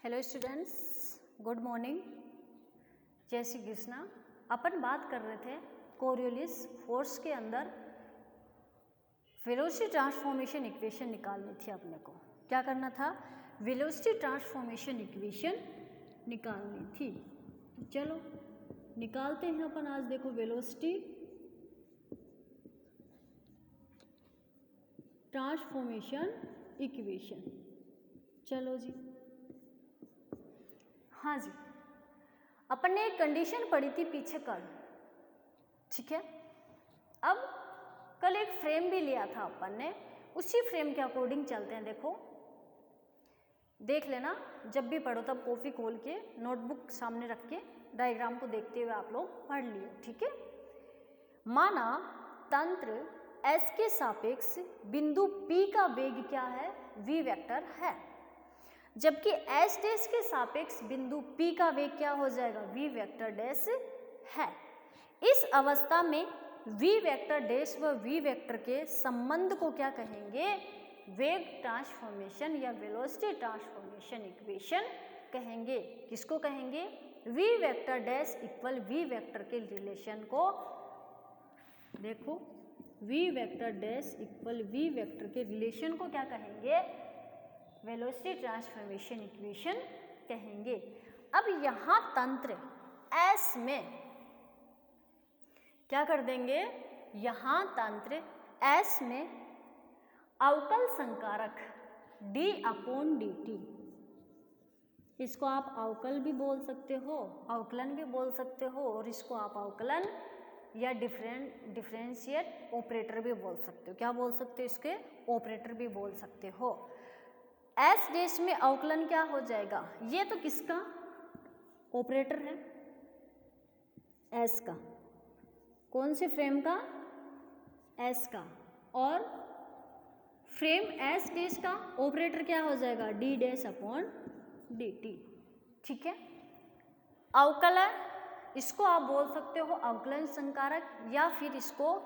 Hello students, good morning, जय श्री कृष्णा। अपन बात कर रहे थे कोरियोलिस फोर्स के अंदर वेलोसिटी ट्रांसफॉर्मेशन इक्वेशन निकालनी थी। अपने को क्या करना था? वेलोसिटी ट्रांसफॉर्मेशन इक्वेशन निकालनी थी। तो चलो निकालते हैं अपन आज। देखो वेलोसिटी ट्रांसफॉर्मेशन इक्वेशन। चलो जी, हाँ जी, अपन ने एक कंडीशन पढ़ी थी पीछे कल, ठीक है। अब कल एक फ्रेम भी लिया था अपन ने, उसी फ्रेम के अकॉर्डिंग चलते हैं। देखो देख लेना, जब भी पढ़ो तब कॉपी खोल के नोटबुक सामने रख के डायग्राम को देखते हुए आप लोग पढ़ लियो, ठीक है। माना तंत्र S के सापेक्ष बिंदु P का वेग क्या है? v वेक्टर है, जबकि S डैश के सापेक्ष बिंदु P का वेग क्या हो जाएगा? v वेक्टर डैश है। इस अवस्था में v वेक्टर डैश व v वेक्टर के संबंध को क्या कहेंगे? वेग ट्रांसफॉर्मेशन या वेलोसिटी ट्रांसफॉर्मेशन इक्वेशन कहेंगे। किसको कहेंगे? v vector dash equal v vector के रिलेशन को। देखो v vector dash equal v vector के रिलेशन को क्या कहेंगे? वेलोसिटी ट्रांसफॉर्मेशन इक्वेशन कहेंगे। अब यहाँ तंत्र S में क्या कर देंगे? यहाँ तंत्र S में अवकल संकारक d/dt, इसको आप अवकल भी बोल सकते हो, अवकलन भी बोल सकते हो, और इसको आप अवकलन या डिफरेंशिएट ऑपरेटर भी बोल सकते हो। क्या बोल सकते हो? इसके ऑपरेटर भी बोल सकते हो। S डैश में अवकलन क्या हो जाएगा? ये तो किसका ऑपरेटर है? S का। कौन से फ्रेम का? S का। और फ्रेम S डैश का ऑपरेटर क्या हो जाएगा? d डैश अपॉन dt, ठीक है। अवकलन, इसको आप बोल सकते हो अवकलन संकारक, या फिर इसको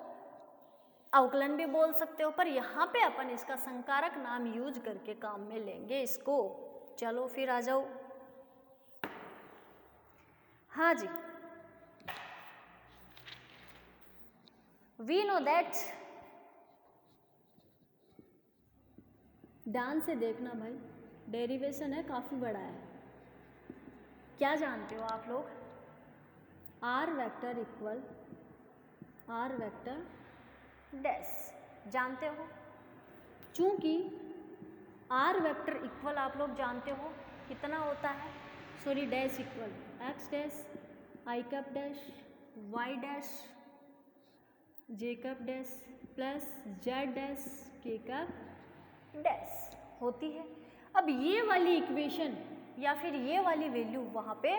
अवकलन भी बोल सकते हो, पर यहाँ पे अपन इसका संकारक नाम यूज करके काम में लेंगे इसको। चलो फिर आ जाओ। हाँ जी, वी नो दैट, ध्यान से देखना भाई, डेरिवेशन है, काफी बड़ा है। क्या जानते हो आप लोग? R vector equal R vector dash, जानते हो? चूंकि आर वेक्टर इक्वल आप लोग जानते हो कितना होता है? Sorry, dash equal X dash I cap dash Y dash J cap dash plus Z dash K cap dash होती है। अब ये वाली इक्वेशन या फिर ये वाली वैल्यू वहाँ पे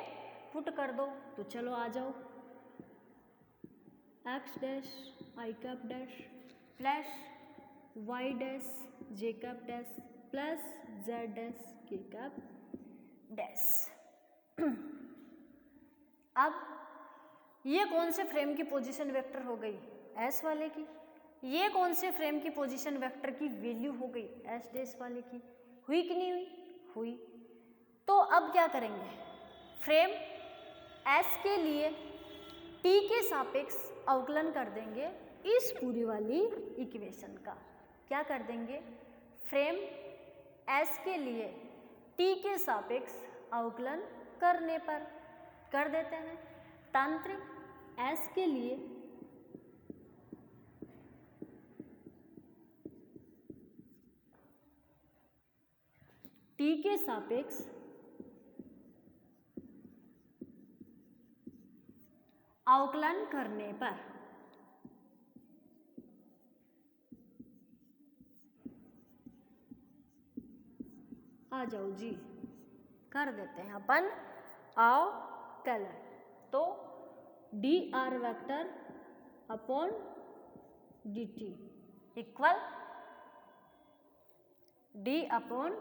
पुट कर दो, तो चलो आ जाओ। X dash I cap dash plus Y dash J cap dash plus Z dash K cap dash. अब ये कौन से फ्रेम की पोजीशन वेक्टर हो गई? S वाले की। ये कौन से फ्रेम की पोजीशन वेक्टर की वैल्यू हो गई? S डैश वाले की। हुई कि नहीं हुई? हुई। तो अब क्या करेंगे? फ्रेम S के लिए T के सापेक्ष अवकलन कर देंगे इस पूरी वाली इक्वेशन का। क्या कर देंगे? फ्रेम S के लिए T के सापेक्ष अवकलन करने पर कर देते हैं। तंत्र S के लिए T के सापेक्ष अवकलन करने पर आ जाओ जी, कर देते हैं अपन अवकलन। तो D R vector upon D T equal D upon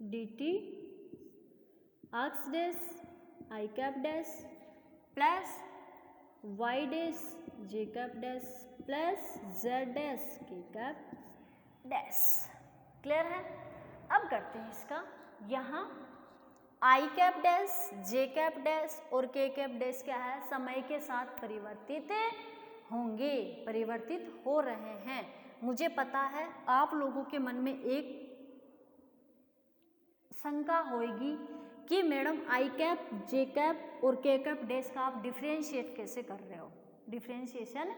D T X dash I cap dash plus Y dash J cap dash plus Z dash K cap dash. Clear है? अब करते हैं इसका यहाँ I cap dash, J cap dash और K cap dash क्या है, समय के साथ परिवर्तित होंगे, परिवर्तित हो रहे हैं। मुझे पता है आप लोगों के मन में एक शंका होगी कि मैडम आई कैप, जे कैप और के कैप डैश का आप डिफ्रेंशिएट कैसे कर रहे हो, डिफ्रेंशिएशन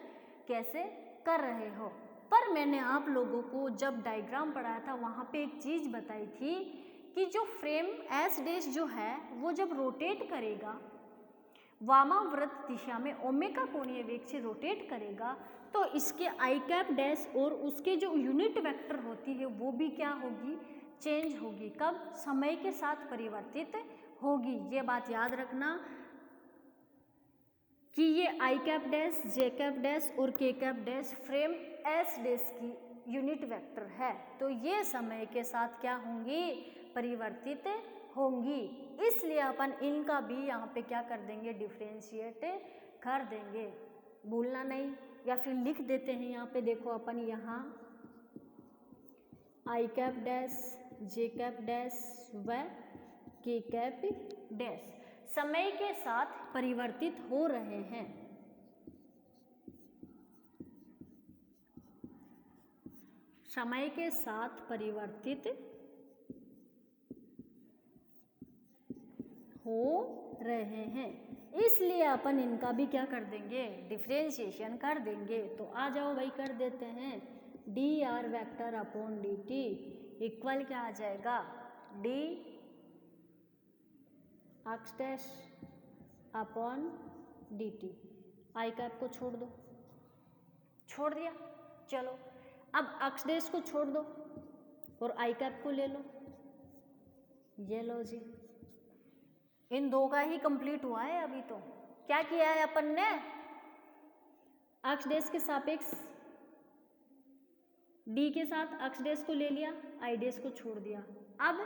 कैसे कर रहे हो। पर मैंने आप लोगों को जब डायग्राम पढ़ाया था वहाँ पे एक चीज़ बताई थी कि जो फ्रेम एस डैश जो है वो जब रोटेट करेगा वामाव्रत दिशा में ओमेगा कोणीय वेग से रोटेट करेगा तो इसके आई कैप डैश और उसके जो यूनिट वेक्टर होती है वो भी क्या होगी, चेंज होगी। कब, समय के साथ परिवर्तित होगी। ये बात याद रखना कि ये आई cap dash, J cap dash और K cap dash frame S dash की यूनिट वेक्टर है, तो ये समय के साथ क्या होंगी, परिवर्तित होंगी। इसलिए अपन इनका भी यहाँ पे क्या कर देंगे, डिफ्रेंशिएट कर देंगे, भूलना नहीं। या फिर लिख देते हैं यहाँ पे, देखो अपन यहाँ I cap dash, J cap dash व के कैप डैश समय के साथ परिवर्तित हो रहे हैं। समय के साथ परिवर्तित हो रहे हैं, इसलिए अपन इनका भी क्या कर देंगे, डिफ्रेंशिएशन कर देंगे। तो आ जाओ भाई, कर देते हैं। D R vector upon D T equal क्या आ जाएगा, D X dash upon D T. I cap को छोड़ दो, छोड़ दिया, चलो अब एक्स डैश को छोड़ दो और आई कैप को ले लो, ये लो जी। इन दो का ही कंप्लीट हुआ है अभी। तो क्या किया है अपन ने, एक्स डैश के सापेक्ष डी के साथ एक्स डैश को ले लिया, आई डैश को छोड़ दिया। अब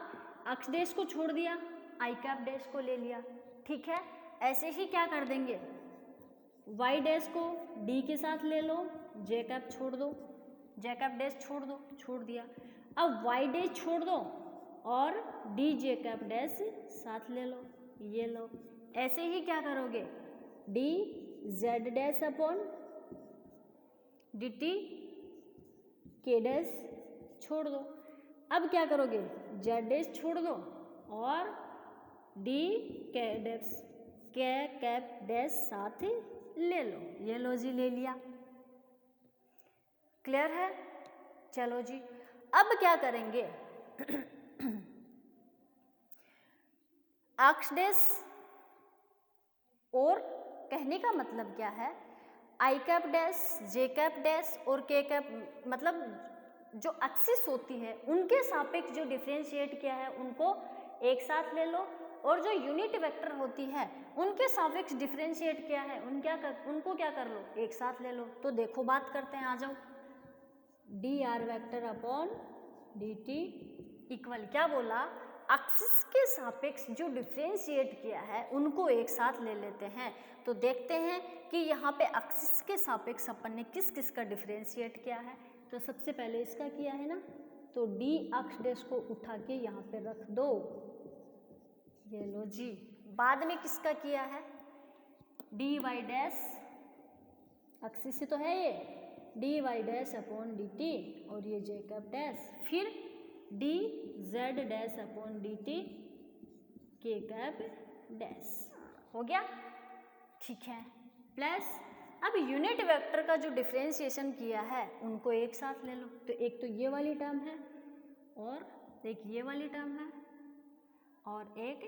एक्स डैश को छोड़ दिया, आई कैप डैश को ले लिया, ठीक है। ऐसे ही क्या कर देंगे, वाई डैश को डी के साथ ले लो, जे कैप छोड़ दो, जे कैप डैश छोड़ दो, छोड़ दिया। अब वाई डैश छोड़ दो और डी जे कैप डैश साथ ले लो, ये लो। ऐसे ही क्या करोगे, D Z dash upon D T के डैश छोड़ दो। अब क्या करोगे, जेड डैश छोड़ दो और डी के डैश, के कैप डैश साथ ले लो, ये लो जी, ले लिया। क्लियर है, चलो जी। अब क्या करेंगे, एक्स डैश और कहने का मतलब क्या है, आई cap dash, J cap dash और के कैप, मतलब जो एक्सिस होती है उनके सापेक्ष जो डिफरेंशिएट किया है उनको एक साथ ले लो, और जो यूनिट वेक्टर होती है उनके सापेक्ष डिफरेंशिएट किया है उनको क्या कर लो, एक साथ ले लो। तो देखो बात करते हैं, आ जाओ। D R vector upon D T equal क्या बोला, एक्सिस के सापेक्ष जो डिफरेंशिएट किया है उनको एक साथ ले लेते हैं। तो देखते हैं कि यहाँ पे एक्सिस के सापेक्ष अपन ने किस किस का डिफरेंशिएट किया है। तो सबसे पहले इसका किया है ना, तो डी एक्स डैश को उठा के यहाँ पे रख दो, ये लो जी। बाद में किसका किया है, डी वाई डैश, एक्सिस से तो है ये, D Y dash upon D T और ये जे कैप डैश, फिर D Z dash upon D T K cap dash, हो गया, ठीक है। प्लस अब यूनिट वेक्टर का जो डिफरेंशिएशन किया है उनको एक साथ ले लो। तो एक तो ये वाली टर्म है और एक ये वाली टर्म है और एक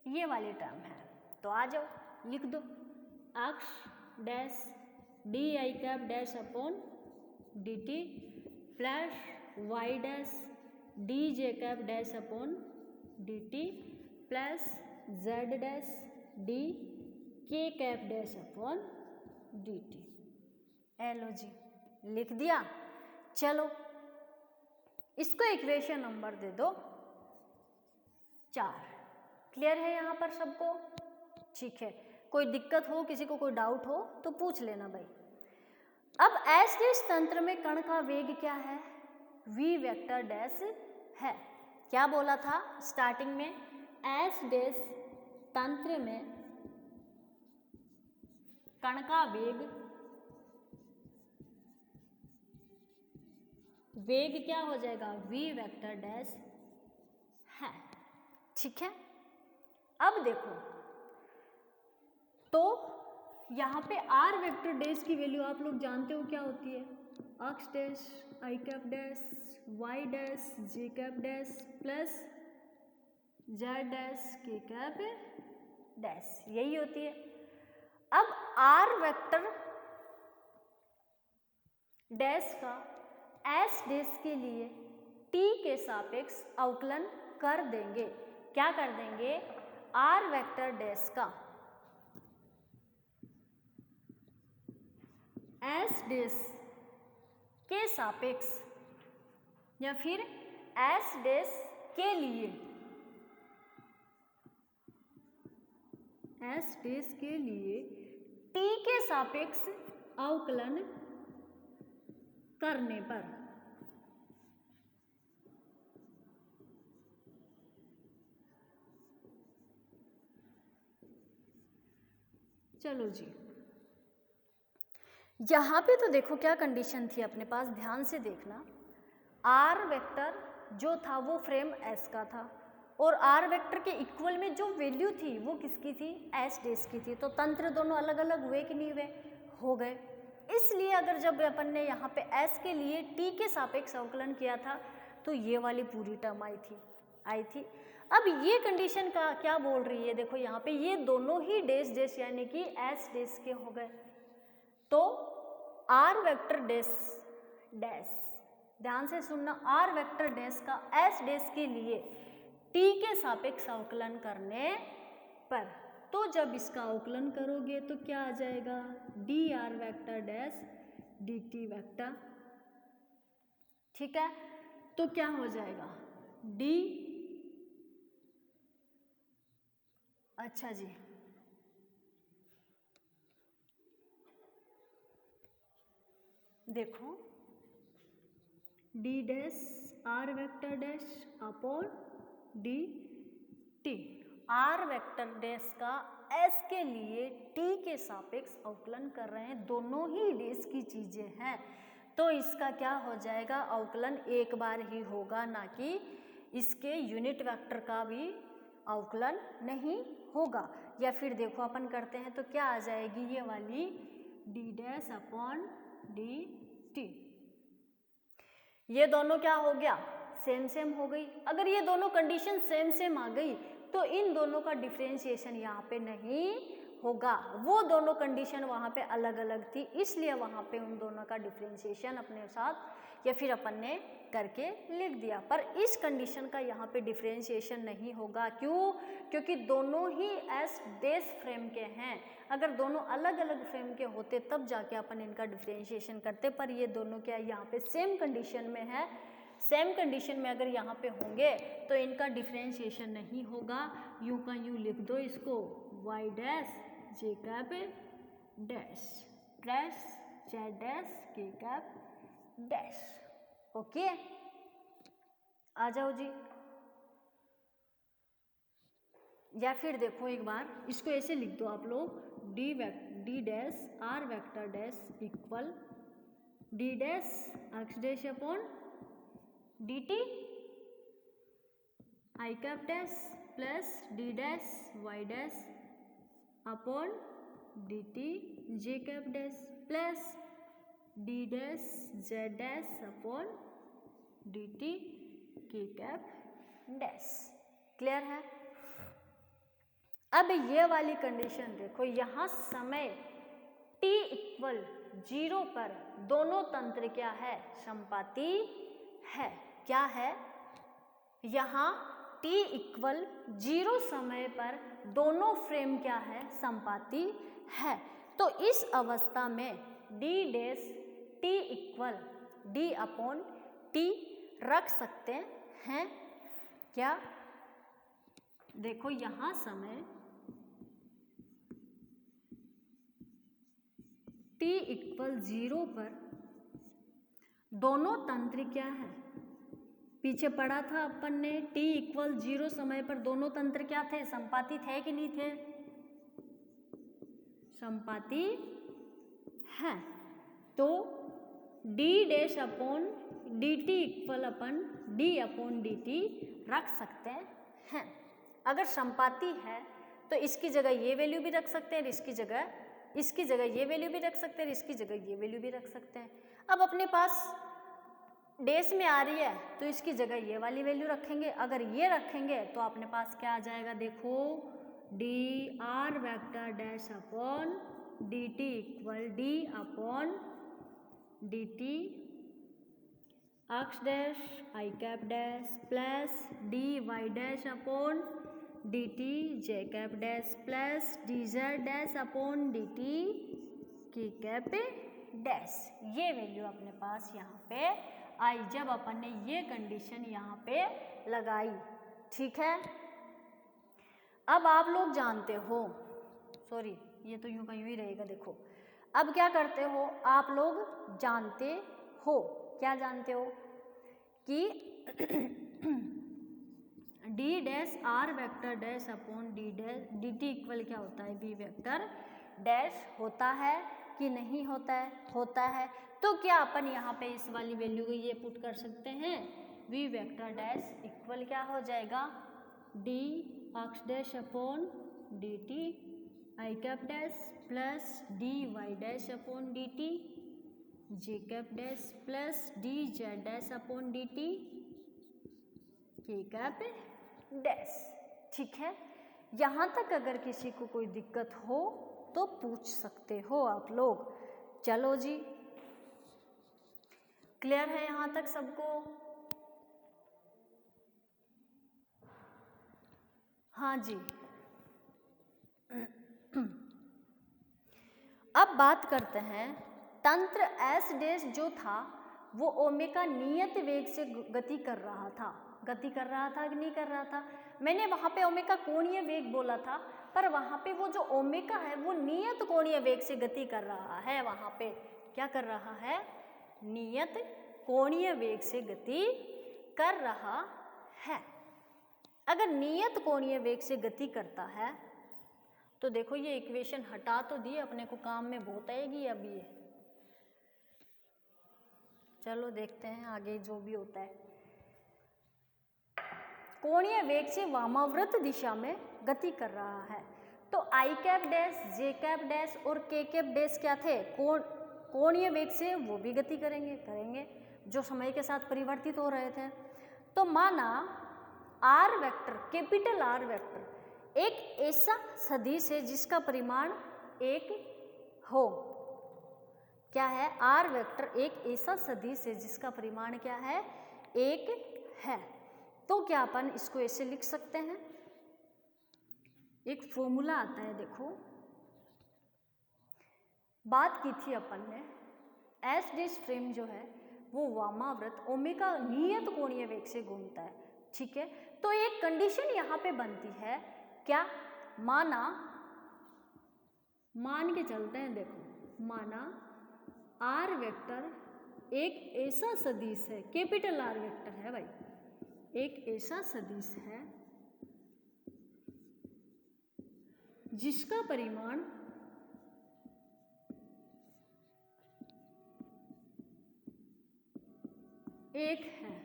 ये वाली टर्म है। तो आ जाओ, लिख दो, X dash D I cap dash upon D T plus Y dash D J cap dash upon D T plus Z dash D K cap dash upon D T. एलो जी, लिख दिया। चलो इसको इक्वेशन नंबर दे दो 4। Clear है यहाँ पर सबको, ठीक है। कोई दिक्कत हो, किसी को कोई डाउट हो तो पूछ लेना भाई। अब एस डैश तंत्र में कण का वेग क्या है, v वेक्टर डैश है। क्या बोला था स्टार्टिंग में, एस डैश तंत्र में कण का वेग क्या हो जाएगा, v वेक्टर डैश है। ठीक है, अब देखो तो यहाँ पे r वेक्टर डैश की वैल्यू आप लोग जानते हो क्या होती है, x dash i cap dash y dash j cap dash plus z dash k cap dash, यही होती है। अब r वेक्टर डैश का s डैश के लिए t के सापेक्ष अवकलन कर देंगे। क्या कर देंगे, r वेक्टर डैश का s डैश के सापेक्ष या फिर s डैश के लिए, s डैश के लिए t के सापेक्ष अवकलन करने पर चलो जी, यहाँ पे तो देखो क्या कंडीशन थी अपने पास, ध्यान से देखना। r वेक्टर जो था वो फ्रेम s का था और r वेक्टर के इक्वल में जो वैल्यू थी वो किसकी थी, s डैश की थी। तो तंत्र दोनों अलग अलग हुए कि नहीं हुए, हो गए। इसलिए अगर जब अपन ने यहाँ पे s के लिए t के सापेक्ष अवकलन किया था तो ये वाली पूरी टर्म आई थी। अब ये कंडीशन का क्या बोल रही है, देखो यहाँ पे ये दोनों ही डैश डैश यानी कि s डैश के हो गए। तो r वेक्टर डैश डैश, ध्यान से सुनना, r वेक्टर डैश का s डैश के लिए t के सापेक्ष अवकलन करने पर, तो जब इसका अवकलन करोगे तो क्या आ जाएगा, dr vector dash dt vector. ठीक है, तो क्या हो जाएगा d, अच्छा जी देखो d dash r vector dash upon D T, r vector dash का s के लिए t के सापेक्ष अवकलन कर रहे हैं, दोनों ही डैश की चीजें हैं, तो इसका क्या हो जाएगा, अवकलन एक बार ही होगा, ना कि इसके यूनिट वेक्टर का भी अवकलन नहीं होगा। या फिर देखो अपन करते हैं तो क्या आ जाएगी ये वाली d dash upon D T, ये दोनों क्या हो गया, सेम सेम हो गई। अगर ये दोनों कंडीशन सेम सेम आ गई तो इन दोनों का डिफरेंशिएशन यहाँ पे नहीं होगा, वो दोनों कंडीशन वहाँ पे अलग अलग थी, इसलिए वहाँ पे उन दोनों का डिफरेंशिएशन अपने साथ या फिर अपन ने करके लिख दिया। पर इस कंडीशन का यहाँ पे डिफरेंशिएशन नहीं होगा, क्यों, क्योंकि दोनों ही एस डैश फ्रेम के हैं। अगर दोनों अलग अलग फ्रेम के होते तब जाके अपन इनका डिफरेंशिएशन करते, पर ये दोनों क्या यहाँ पे सेम कंडीशन में है, सेम कंडीशन में अगर यहाँ पे होंगे तो इनका डिफरेंशिएशन नहीं होगा। यूं का यूं लिख दो इसको, y dash J cap dash plus z dash K cap dash. Okay, आ जाओ जी। या फिर देखो एक बार इसको ऐसे लिख दो आप लोग, D dash R vector dash equal D dash X dash upon D T I cap dash plus D dash Y dash upon D T J cap dash plus D dash Z dash upon D T K cap dash. Clear है? अब ये वाली condition देखो, यहाँ समय t equal 0 पर दोनों तंत्र क्या है, संपाती है। क्या है? यहाँ t इक्वल 0 समय पर दोनों फ्रेम क्या है, संपाती है। तो इस अवस्था में d dash t equal d upon t रख सकते हैं क्या? देखो यहाँ समय t इक्वल 0 पर दोनों तंत्र क्या है, पीछे पढ़ा था अपन ने, t इक्वल 0 समय पर दोनों तंत्र क्या थे, संपाती थे कि नहीं थे, संपाती है। तो d dash upon dt equal अपन d अपॉन dt रख सकते हैं। अगर संपाती है तो इसकी जगह ये वैल्यू भी रख सकते हैं, इसकी जगह ये वैल्यू भी रख सकते हैं, इसकी जगह ये वैल्यू भी रख सकते हैं। अब अपने पास डैश में आ रही है तो इसकी जगह ये वाली वैल्यू रखेंगे, अगर ये रखेंगे तो अपने पास क्या आ जाएगा, देखो D R vector dash upon D T equal D upon D T X dash I cap dash plus D Y dash upon D T J cap dash plus D Z dash upon D T K cap dash. ये value अपने पास यहाँ पे आई जब अपन ने ये condition यहाँ पे लगाई। ठीक है, अब आप लोग जानते हो, सॉरी ये तो यूं का यूं ही रहेगा, देखो अब क्या करते हो आप लोग जानते हो, क्या जानते हो कि D dash R vector dash upon D dash D T equal क्या होता है, वी वेक्टर डैश होता है कि नहीं होता है, होता है। तो क्या अपन यहाँ पे इस वाली वैल्यू को ये पुट कर सकते हैं, वी वेक्टर डैश इक्वल क्या हो जाएगा, D X dash upon D T I cap dash plus D Y dash upon D T J cap dash plus D Z dash upon D T K cap dash. ठीक है, यहाँ तक अगर किसी को कोई दिक्कत हो तो पूछ सकते हो आप लोग। चलो जी, क्लियर है यहाँ तक सबको? हाँ जी। अब बात करते हैं तंत्र एस डैश जो था वो ओमेगा नियत वेग से गति कर रहा था, गति कर रहा था कि नहीं कर रहा था। मैंने वहाँ पे ओमेगा कोणीय वेग बोला था, पर वहाँ पे वो जो ओमेगा है वो नियत कोणीय वेग से गति कर रहा है, वहाँ पे क्या कर रहा है, नियत कोणीय वेग से गति कर रहा है। अगर नियत कोणीय वेग से गति करता है तो देखो ये इक्वेशन हटा तो दी, अपने को काम में बहुत आएगी अब ये। चलो देखते हैं आगे जो भी होता है। कोणीय वेग से वामाव्रत दिशा में गति कर रहा है, तो आई cap dash J cap dash और के कैप डैश क्या थे, कोणीय वेग से वो भी गति करेंगे जो समय के साथ परिवर्तित हो रहे थे। तो माना R vector, capital R vector एक ऐसा सदिश है जिसका परिमाण 1 हो। क्या है, आर वेक्टर एक ऐसा सदिश है जिसका परिमाण क्या है, 1 है। तो क्या अपन इसको ऐसे लिख सकते हैं, एक फॉर्मूला आता है, देखो बात की थी अपन ने, एस डैश फ्रेम जो है वो वामाव्रत ओमेगा नियत कोणीय वेग से घूमता है। ठीक है, तो एक कंडीशन यहाँ पे बनती है, क्या, मान के चलते हैं, देखो माना आर वेक्टर एक ऐसा सदिश है, कैपिटल आर वेक्टर है भाई, एक ऐसा सदिश है जिसका परिमाण एक है।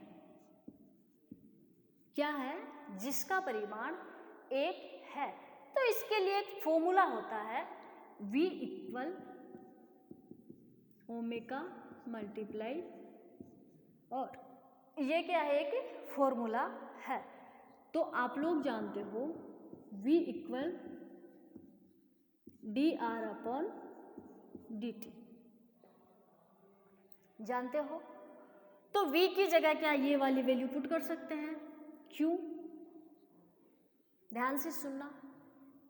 क्या है, जिसका परिमाण 1 है। तो इसके लिए एक फॉर्मूला होता है, V इक्वल ओमेगा मल्टीप्लाई, और ये क्या है, एक फॉर्मूला है। तो आप लोग जानते हो V equal D R upon D T, जानते हो। तो V की जगह क्या ये वाली वैल्यू पुट कर सकते हैं, क्यों, ध्यान से सुनना।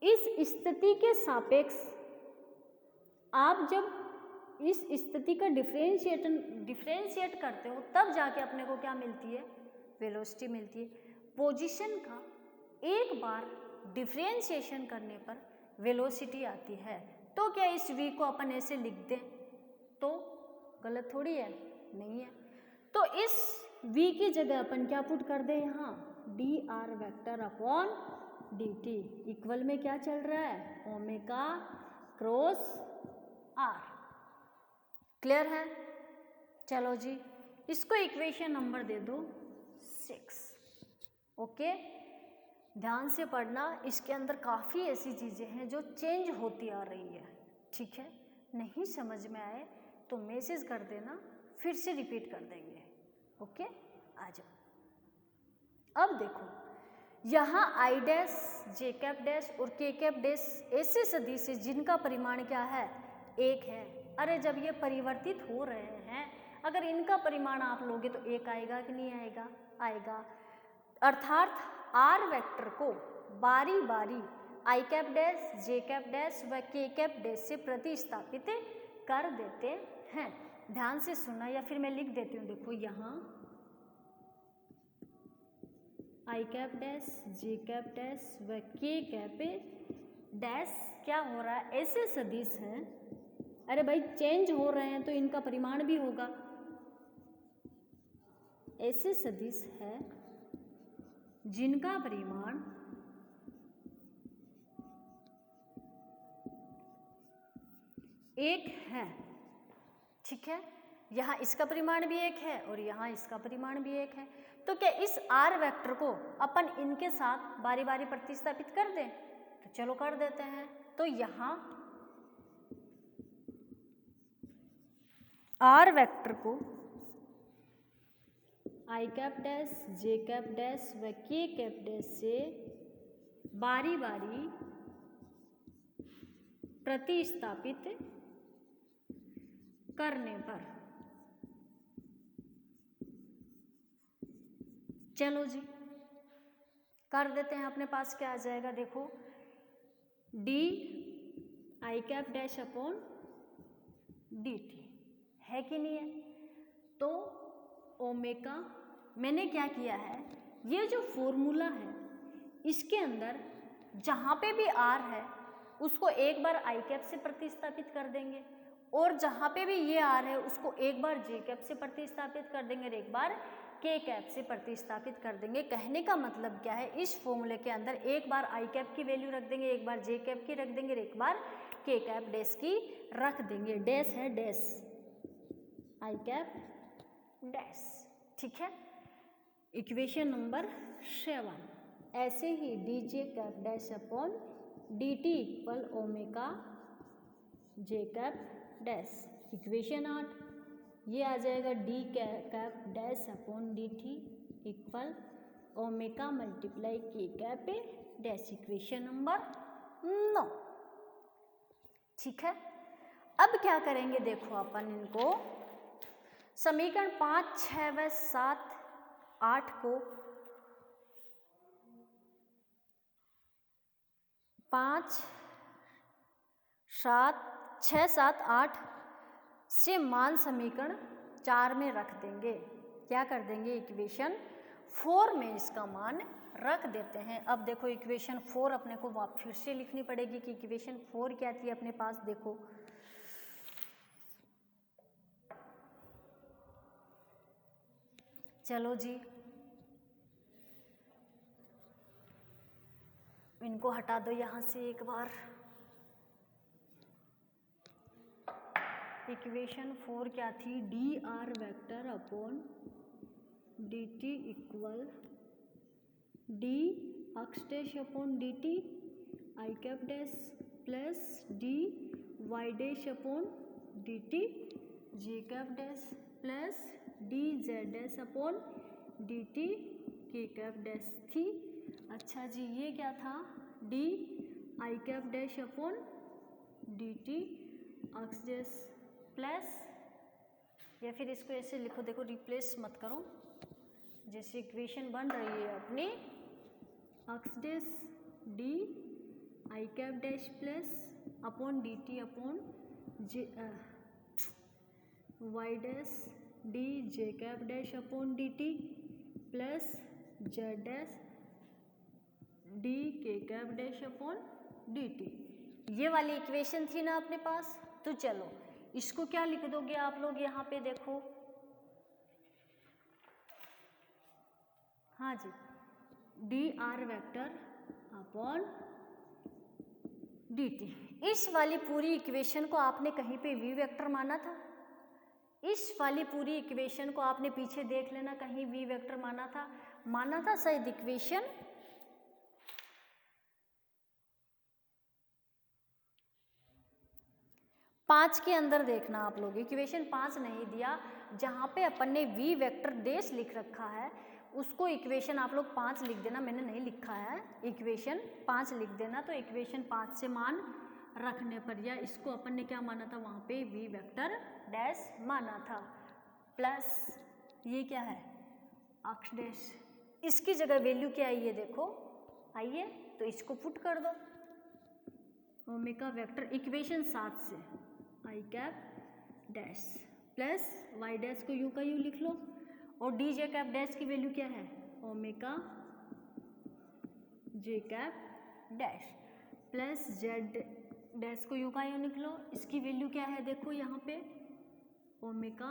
इस स्थिति के सापेक्ष आप जब इस स्थिति का डिफरेंशिएट करते हो तब जाके अपने को क्या मिलती है, वेलोसिटी मिलती है। पोजीशन का एक बार डिफरेंशिएशन करने पर वेलोसिटी आती है। तो क्या इस v को अपन ऐसे लिख दें तो गलत थोड़ी है, नहीं है। तो इस v की जगह अपन क्या पुट कर दे यहाँ, D R vector upon D T equal में क्या चल रहा है, ओमेगा क्रॉस आर। क्लियर है? चलो जी, इसको इक्वेशन नंबर दे दो 6। ओके, ध्यान से पढ़ना, इसके अंदर काफ़ी ऐसी चीज़ें हैं जो चेंज होती आ रही है। ठीक है, नहीं समझ में आए तो मैसेज कर देना, फिर से रिपीट कर देंगे। ओके, आ जाओ। अब देखो, यहाँ I dash, J cap dash और के कैप डैश ऐसे सदिश है जिनका परिमाण क्या है, 1 है। अरे जब ये परिवर्तित हो रहे हैं, अगर इनका परिमाण आप लोगे तो 1 आएगा कि नहीं आएगा, आएगा। अर्थात आर वेक्टर को बारी बारी आई cap dash, J cap dash व के कैप डैश से प्रतिस्थापित कर देते हैं। ध्यान से सुनना, या फिर मैं लिख देती हूँ। देखो यहाँ I cap dash, J cap dash व के कैप डैश क्या हो रहा है, ऐसे सदिश हैं। अरे भाई चेंज हो रहे हैं तो इनका परिमाण भी होगा। ऐसे सदिश है जिनका परिमाण 1 है। ठीक है, यहाँ इसका परिमाण भी 1 है और यहाँ इसका परिमाण भी 1 है। तो क्या इस आर वेक्टर को अपन इनके साथ बारी बारी प्रतिस्थापित कर दें? तो चलो कर देते हैं। तो यहाँ आर वेक्टर को आई cap dash, J cap dash व के कैप डैश से बारी बारी प्रतिस्थापित करने पर, चलो जी कर देते हैं। अपने पास क्या आ जाएगा, देखो D I cap dash upon D T है कि नहीं है। तो ओमेगा, मैंने क्या किया है, ये जो फॉर्मूला है इसके अंदर जहाँ पे भी आर है उसको एक बार आई कैप से प्रतिस्थापित कर देंगे, और जहाँ पे भी ये आर है उसको एक बार जे कैप से प्रतिस्थापित कर देंगे और एक बार के कैप से प्रतिस्थापित कर देंगे। कहने का मतलब क्या है, इस फॉर्मूले के अंदर एक बार आई कैप की वैल्यू रख देंगे, एक बार जे कैप की रख देंगे और एक बार के कैप डैश की रख देंगे। डैश है डैश, आई कैप डैश। ठीक है, इक्वेशन नंबर 7। ऐसे ही D J cap dash upon D T equal omega J cap dash. Equation 8, ये आ जाएगा D cap dash upon D T equal omega multiply K cap dash. Equation number 9। ठीक है, अब क्या करेंगे, देखो अपन इनको समीकरण 5, 6 व 7, 8 को 5, 7, 6, 7, 8 से मान समीकरण 4 में रख देंगे। क्या कर देंगे, इक्वेशन 4 में इसका मान रख देते हैं। अब देखो इक्वेशन 4 अपने को फिर से लिखनी पड़ेगी कि इक्वेशन 4 क्या थी अपने पास। देखो चलो जी, इनको हटा दो यहाँ से एक बार। इक्वेशन 4 क्या थी, D R vector upon D T equal D X dash upon D T I cap dash plus D Y dash upon D T J cap dash plus D Z dash upon D T K cap dash थी। अच्छा जी, ये क्या था, D I cap dash upon D T X dash plus, या फिर इसको ऐसे लिखो, देखो रिप्लेस मत करो, जैसे इक्वेशन बन रही है अपनी, X dash D I cap dash plus upon D T upon J Y dash D J cap dash upon D T plus Z dash D K cap dash upon D T. ये वाली equation थी ना अपने पास। तो चलो इसको क्या लिख दोगे आप लोग, यहाँ पे देखो हाँ जी, D R vector upon D T. इस वाली पूरी इक्वेशन को आपने कहीं पे वी वेक्टर माना था? इस वाली पूरी इक्वेशन को आपने पीछे देख लेना, कहीं वी वेक्टर माना था शायद इक्वेशन 5 के अंदर देखना आप लोग, इक्वेशन 5 नहीं दिया, जहाँ पे अपन ने वी वेक्टर डैश लिख रखा है उसको इक्वेशन आप लोग 5 लिख देना, मैंने नहीं लिखा है, इक्वेशन 5 लिख देना। तो इक्वेशन 5 से मान रखने पर, या इसको अपन ने क्या माना था वहाँ पे वी वेक्टर डैश माना था, प्लस ये क्या है अक्ष डैश, इसकी जगह वैल्यू क्या आई है देखो, आइए तो इसको पुट कर दो, ओमेगा वेक्टर इक्वेशन 7 से I cap dash plus Y dash को यू का यू लिख लो, और डी जे कैप डैश की वैल्यू क्या है omega J cap dash plus Z dash को यू का यू लिख लो, इसकी वैल्यू क्या है देखो यहाँ पे ओमेगा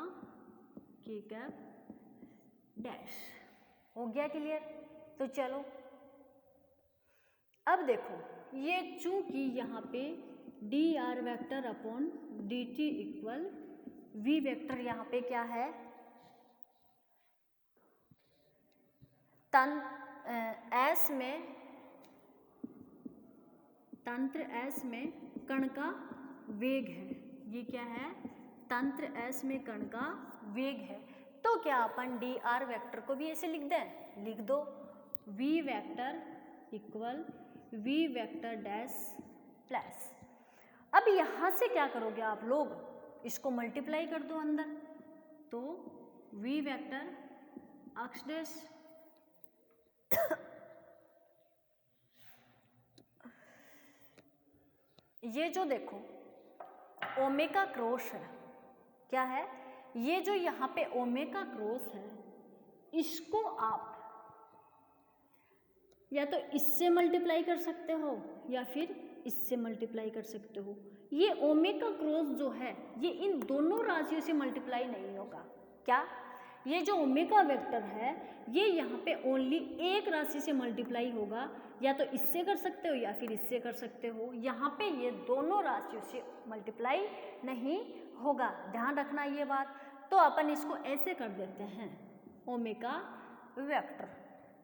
के कैप डैश। हो गया क्लियर? तो चलो अब देखो, ये चूंकि यहाँ पे D R vector upon D T equal V vector यहाँ पे क्या है तंत्र एस में कण का वेग है, ये क्या है तंत्र एस में कण का वेग है, तो क्या अपन डी आर वेक्टर को भी ऐसे लिख दें? लिख दो, V vector equal V vector dash plus, अब यहाँ से क्या करोगे आप लोग, इसको मल्टीप्लाई कर दो अंदर, तो वी वेक्टर अक्ष डैश ये जो देखो ओमेगा क्रॉस है, क्या है ये जो यहाँ पे ओमेगा क्रॉस है, इसको आप या तो इससे मल्टीप्लाई कर सकते हो या फिर इससे मल्टीप्लाई कर सकते हो। ये ओमेगा क्रॉस जो है ये इन दोनों राशियों से मल्टीप्लाई नहीं होगा, क्या ये जो ओमेगा वेक्टर है ये यहाँ पे ओनली एक राशि से मल्टीप्लाई होगा, या तो इससे कर सकते हो या फिर इससे कर सकते हो, यहाँ पे ये दोनों राशियों से मल्टीप्लाई नहीं होगा, ध्यान रखना ये बात। तो अपन इसको ऐसे कर देते हैं, ओमेगा वेक्टर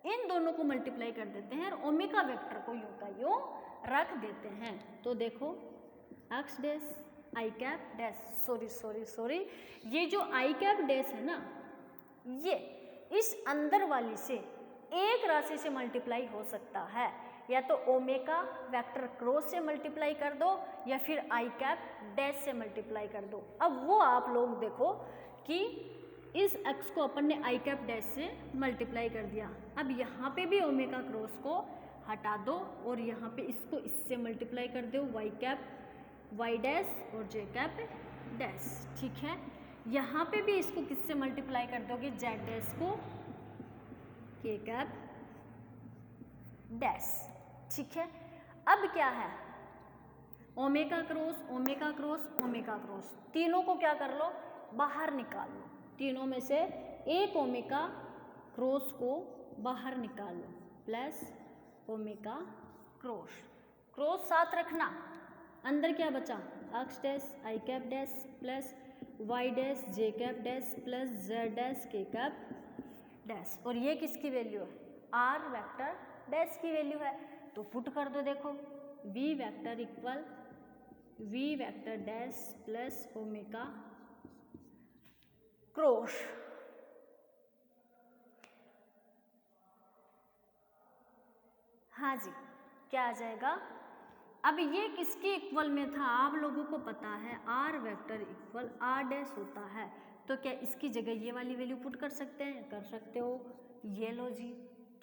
इन दोनों को मल्टीप्लाई कर देते हैं और ओमेगा वेक्टर को यूं का यूं रख देते हैं। तो देखो x dash I cap dash, sorry ये जो आई कैप डैश है ना, ये इस अंदर वाली से एक राशि से मल्टीप्लाई हो सकता है, या तो ओमेगा वेक्टर क्रॉस से मल्टीप्लाई कर दो या फिर आई कैप डैश से मल्टीप्लाई कर दो। अब वो आप लोग देखो कि इस एक्स को अपन ने आई कैप डैश से मल्टीप्लाई कर दिया, अब यहाँ पे भी ओमेगा क्रॉस को हटा दो और यहाँ पे इसको इससे मल्टीप्लाई कर दो, वाई कैप वाई डैश और जे कैप डैश, ठीक है। यहाँ पे भी इसको किससे मल्टीप्लाई कर दोगे, जेड डैश को के कैप डैश, ठीक है। अब क्या है omega cross omega cross omega cross, तीनों को क्या कर लो बाहर निकाल लो, तीनों में से एक ओमेगा क्रॉस को बाहर निकाल लो, प्लस ओमेगा क्रॉस क्रॉस साथ रखना, अंदर क्या बचा X dash I cap dash plus Y dash J cap dash plus Z dash K cap dash, और ये किसकी वैल्यू है आर वेक्टर डैश की वैल्यू है, तो पुट कर दो। देखो V vector equal V vector dash plus omega cross, हाँ जी क्या आ जाएगा। अब ये किसके इक्वल में था आप लोगों को पता है, R vector equal R dash होता है, तो क्या इसकी जगह ये वाली वैल्यू पुट कर सकते हैं, कर सकते हो, ये लो जी,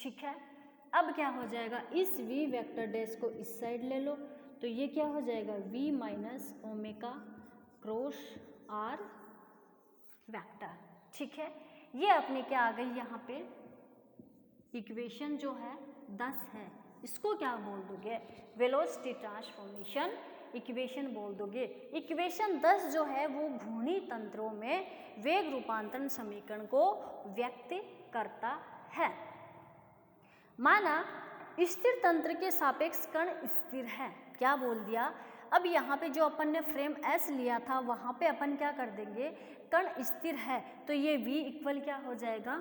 ठीक है। अब क्या हो जाएगा, इस v वेक्टर डैश को इस साइड ले लो, तो ये क्या हो जाएगा v minus omega cross R vector, ठीक है। ये अपने क्या आ गई यहाँ पे इक्वेशन जो है 10 है, इसको क्या बोल दोगे वेलोसिटी ट्रांसफॉर्मेशन इक्वेशन बोल दोगे। इक्वेशन 10 जो है वो घूर्णी तंत्रों में वेग रूपांतरण समीकरण को व्यक्त करता है, माना स्थिर तंत्र के सापेक्ष कण स्थिर है। क्या बोल दिया, अब यहाँ पे जो अपन ने फ्रेम S लिया था वहाँ पे अपन क्या कर देंगे, कण स्थिर है तो ये V इक्वल क्या हो जाएगा,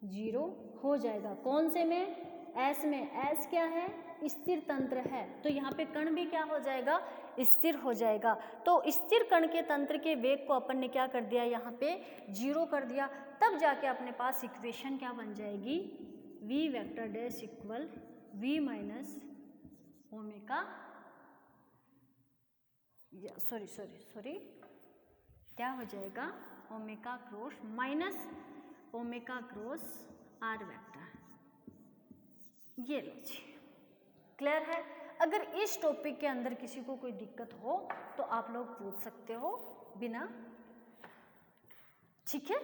0 हो जाएगा। कौन से में, S में। S क्या है, स्थिर तंत्र है, तो यहाँ पे कण भी क्या हो जाएगा, स्थिर हो जाएगा। तो स्थिर कण के तंत्र के वेग को अपन ने क्या कर दिया, यहाँ पे 0 कर दिया। तब जाके अपने पास इक्वेशन क्या बन जाएगी, v vector dash equal v minus omega, sorry क्या हो जाएगा, omega cross minus omega cross r vector. ये लो जी, क्लियर है। अगर इस टॉपिक के अंदर किसी को कोई दिक्कत हो तो आप लोग पूछ सकते हो बिना, ठीक है।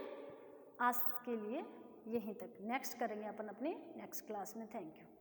आज के लिए यहीं तक, नेक्स्ट करेंगे अपन अपनी नेक्स्ट क्लास में। Thank you.